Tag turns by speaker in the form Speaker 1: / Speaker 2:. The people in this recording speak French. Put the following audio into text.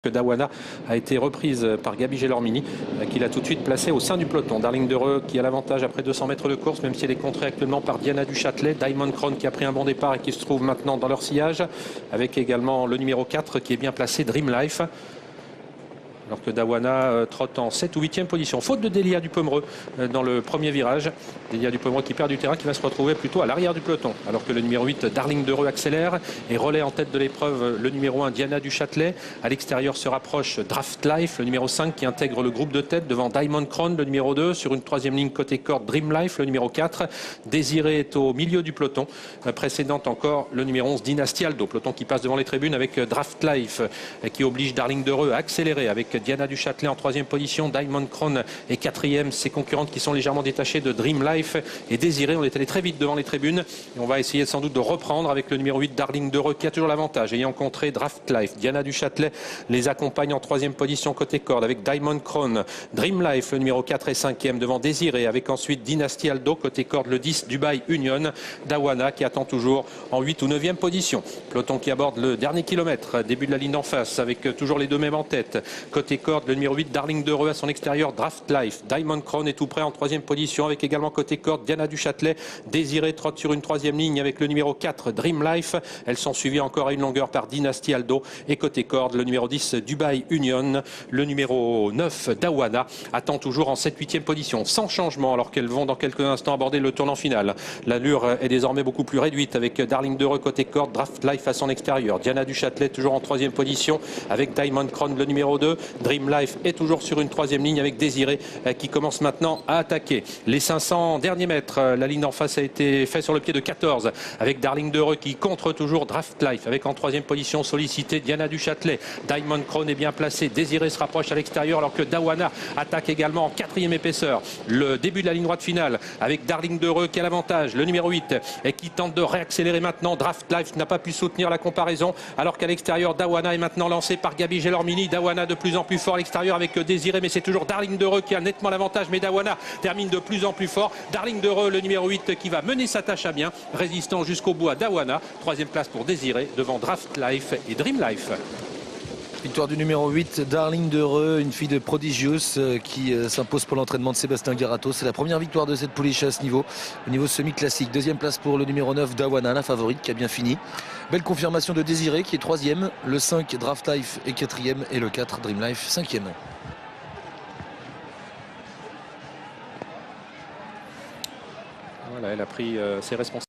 Speaker 1: Dawana a été reprise par Gabi Gelormini, qui l'a tout de suite placé au sein du peloton. Darling Dereux qui a l'avantage après 200 mètres de course, même si elle est contrée actuellement par Diana Duchâtelet. Diamond Crown qui a pris un bon départ et qui se trouve maintenant dans leur sillage, avec également le numéro 4 qui est bien placé, Dream Life. Alors que Dawana trotte en 7 ou 8e position. Faute de Delia Dupomereux dans le premier virage. Delia Dupomereux qui perd du terrain, qui va se retrouver plutôt à l'arrière du peloton. Alors que le numéro 8, Darling Dereux, accélère et relaie en tête de l'épreuve le numéro 1, Diana Duchâtelet. À l'extérieur se rapproche Draft Life, le numéro 5 qui intègre le groupe de tête devant Diamond Crown, le numéro 2. Sur une 3e ligne côté corde, Dream Life, le numéro 4. Désiré est au milieu du peloton. Précédente encore le numéro 11, Dynasty Aldo. Peloton qui passe devant les tribunes avec Draft Life qui oblige Darling Dereux à accélérer avec Diana Duchâtelet en 3e position, Diamond Crown est 4e, ses concurrentes qui sont légèrement détachées de Dream Life et Désiré. On est allé très vite devant les tribunes et on va essayer sans doute de reprendre avec le numéro 8, Darling Dereux, qui a toujours l'avantage, ayant contré Draft Life. Diana Duchâtelet les accompagne en 3e position côté corde avec Diamond Crown. Dream Life, le numéro 4 et 5e devant Désiré, avec ensuite Dynasty Aldo côté corde, le 10 Dubai Union. Dawana qui attend toujours en 8 ou 9e position. Peloton qui aborde le dernier kilomètre, début de la ligne d'en face avec toujours les deux mêmes en tête. Côté corde, le numéro 8, Darling Dereux, à son extérieur, Draft Life. Diamond Crown est tout près en 3e position, avec également côté corde Diana Duchâtelet. Désiré trotte sur une 3e ligne avec le numéro 4, Dream Life. Elles sont suivies encore à une longueur par Dynasty Aldo. Et côté corde, le numéro 10, Dubai Union. Le numéro 9, Dawana, attend toujours en 7-8e position, sans changement, alors qu'elles vont dans quelques instants aborder le tournant final. L'allure est désormais beaucoup plus réduite, avec Darling Dereux côté corde, Draft Life à son extérieur. Diana Duchâtelet toujours en 3e position, avec Diamond Crown, le numéro 2. Dream Life est toujours sur une 3e ligne avec Désiré qui commence maintenant à attaquer. Les 500 derniers mètres, la ligne d'en face a été faite sur le pied de 14 avec Darling Dereux qui contre toujours Draft Life, avec en 3e position sollicité Diana Duchâtelet. Diamond Crown est bien placé, Désiré se rapproche à l'extérieur alors que Dawana attaque également en 4e épaisseur. Le début de la ligne droite finale avec Darling Dereux qui a l'avantage, le numéro 8 et qui tente de réaccélérer maintenant. Draft Life n'a pas pu soutenir la comparaison alors qu'à l'extérieur Dawana est maintenant lancé par Gabi Gelormini. Dawana de plus en plus fort à l'extérieur avec Désiré, mais c'est toujours Darling Dereux qui a nettement l'avantage, mais Dawana termine de plus en plus fort. Darling Dereux, le numéro 8 qui va mener sa tâche à bien, résistant jusqu'au bout à Dawana. 3e place pour Désiré devant Draft Life et Dream Life.
Speaker 2: Victoire du numéro 8, Darling Dereux, une fille de Prodigious qui s'impose pour l'entraînement de Sébastien Garato. C'est la première victoire de cette pouliche à ce niveau, au niveau semi-classique. 2e place pour le numéro 9, Dawana, la favorite qui a bien fini. Belle confirmation de Désiré qui est 3e, le 5 Draft Life est 4e et le 4 Dream Life 5e.
Speaker 1: Voilà, elle a pris ses responsabilités.